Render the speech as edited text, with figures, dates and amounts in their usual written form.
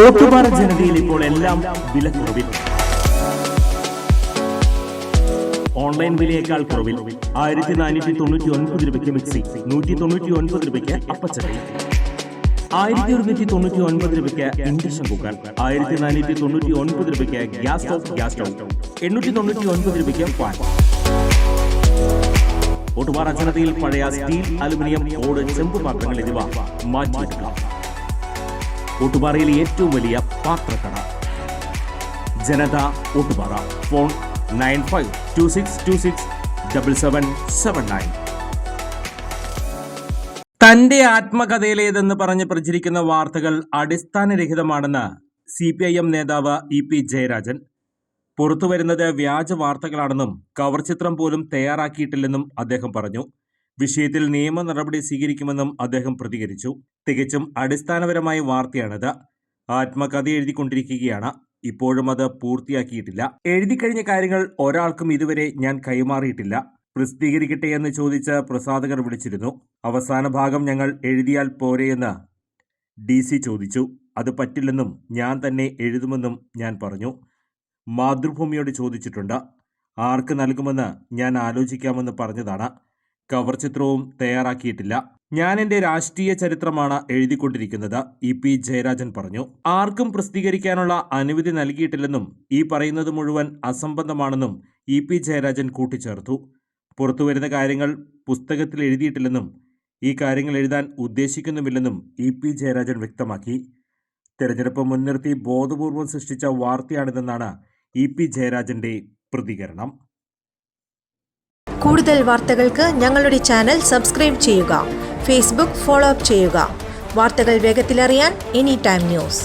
ഓട്ടുപാറ ജനതയിൽ ഇപ്പോൾ എല്ലാം വിലക്കുറവിൽ. ഓൺലൈൻ വിലയേക്കാൾ കുറവിൽ 1499 രൂപയ്ക്ക് മിക്സി, 199 രൂപയ്ക്ക് അപ്പച്ചട്ടി, 1199 രൂപയ്ക്ക് ഇൻഡക്ഷൻ കുക്കർ, 1499 രൂപയ്ക്ക് ഗ്യാസ് സ്റ്റൗ, 899 രൂപയ്ക്ക് ഫാൻ. ഓട്ടുപാറ ജനതയിൽ പഴയ സ്റ്റീൽ, അലുമിനിയം, ഓട്, ചെമ്പ് പാത്രങ്ങൾ എന്നിവ മാറ്റിയെടുക്കാം. ഓട്ടുപാറയിലെ ഏറ്റവും വലിയ പാത്രക്കട ജനത ഓട്ടുപാറ. ഫോൺ 9526267779. തന്റെ ആത്മകഥയിലേതെന്ന് പറഞ്ഞ് പ്രചരിക്കുന്ന വാർത്തകൾ അടിസ്ഥാനരഹിതമാണെന്ന് CPIM നേതാവ് EP ജയരാജൻ. പുറത്തുവരുന്നത് വ്യാജ വാർത്തകളാണെന്നും കവർ ചിത്രം പോലും തയ്യാറാക്കിയിട്ടില്ലെന്നും അദ്ദേഹം പറഞ്ഞു. വിഷയത്തിൽ നിയമ നടപടി സ്വീകരിക്കുമെന്നും അദ്ദേഹം പ്രതികരിച്ചു. തികച്ചും അടിസ്ഥാനപരമായ വാർത്തയാണിത്. ആത്മകഥ എഴുതിക്കൊണ്ടിരിക്കുകയാണ്. ഇപ്പോഴും അത് പൂർത്തിയാക്കിയിട്ടില്ല. എഴുതിക്കഴിഞ്ഞ കാര്യങ്ങൾ ഒരാൾക്കും ഇതുവരെ ഞാൻ കൈമാറിയിട്ടില്ല. പ്രസിദ്ധീകരിക്കട്ടെ എന്ന് ചോദിച്ച് പ്രസാധകർ വിളിച്ചിരുന്നു. അവസാന ഭാഗം ഞങ്ങൾ എഴുതിയാൽ പോരെയെന്ന് DC ചോദിച്ചു. അത് പറ്റില്ലെന്നും ഞാൻ തന്നെ എഴുതുമെന്നും ഞാൻ പറഞ്ഞു. മാതൃഭൂമിയോട് ചോദിച്ചിട്ടുണ്ട്. ആർക്ക് നൽകുമെന്ന് ഞാൻ ആലോചിക്കാമെന്ന് പറഞ്ഞതാണ്. കവർ ചിത്രവും തയ്യാറാക്കിയിട്ടില്ല. ഞാൻ എൻ്റെ രാഷ്ട്രീയ ചരിത്രമാണ് എഴുതിക്കൊണ്ടിരിക്കുന്നത്, EP ജയരാജൻ പറഞ്ഞു. ആർക്കും പ്രസിദ്ധീകരിക്കാനുള്ള അനുമതി നൽകിയിട്ടില്ലെന്നും ഈ പറയുന്നത് മുഴുവൻ അസംബന്ധമാണെന്നും EP ജയരാജൻ കൂട്ടിച്ചേർത്തു. പുറത്തുവരുന്ന കാര്യങ്ങൾ പുസ്തകത്തിൽ എഴുതിയിട്ടില്ലെന്നും ഈ കാര്യങ്ങൾ എഴുതാൻ ഉദ്ദേശിക്കുന്നുമില്ലെന്നും EP ജയരാജൻ വ്യക്തമാക്കി. തെരഞ്ഞെടുപ്പ് മുൻനിർത്തി ബോധപൂർവം സൃഷ്ടിച്ച വാർത്തയാണിതെന്നാണ് EP ജയരാജന്റെ പ്രതികരണം. കൂടുതൽ വാർത്തകൾക്ക് ഞങ്ങളുടെ ചാനൽ സബ്സ്ക്രൈബ് ചെയ്യുക. ഫേസ്ബുക്ക് ഫോളോ അപ്പ് ചെയ്യുക. വാർത്തകൾ വേഗത്തിലറിയാൻ Anytime News.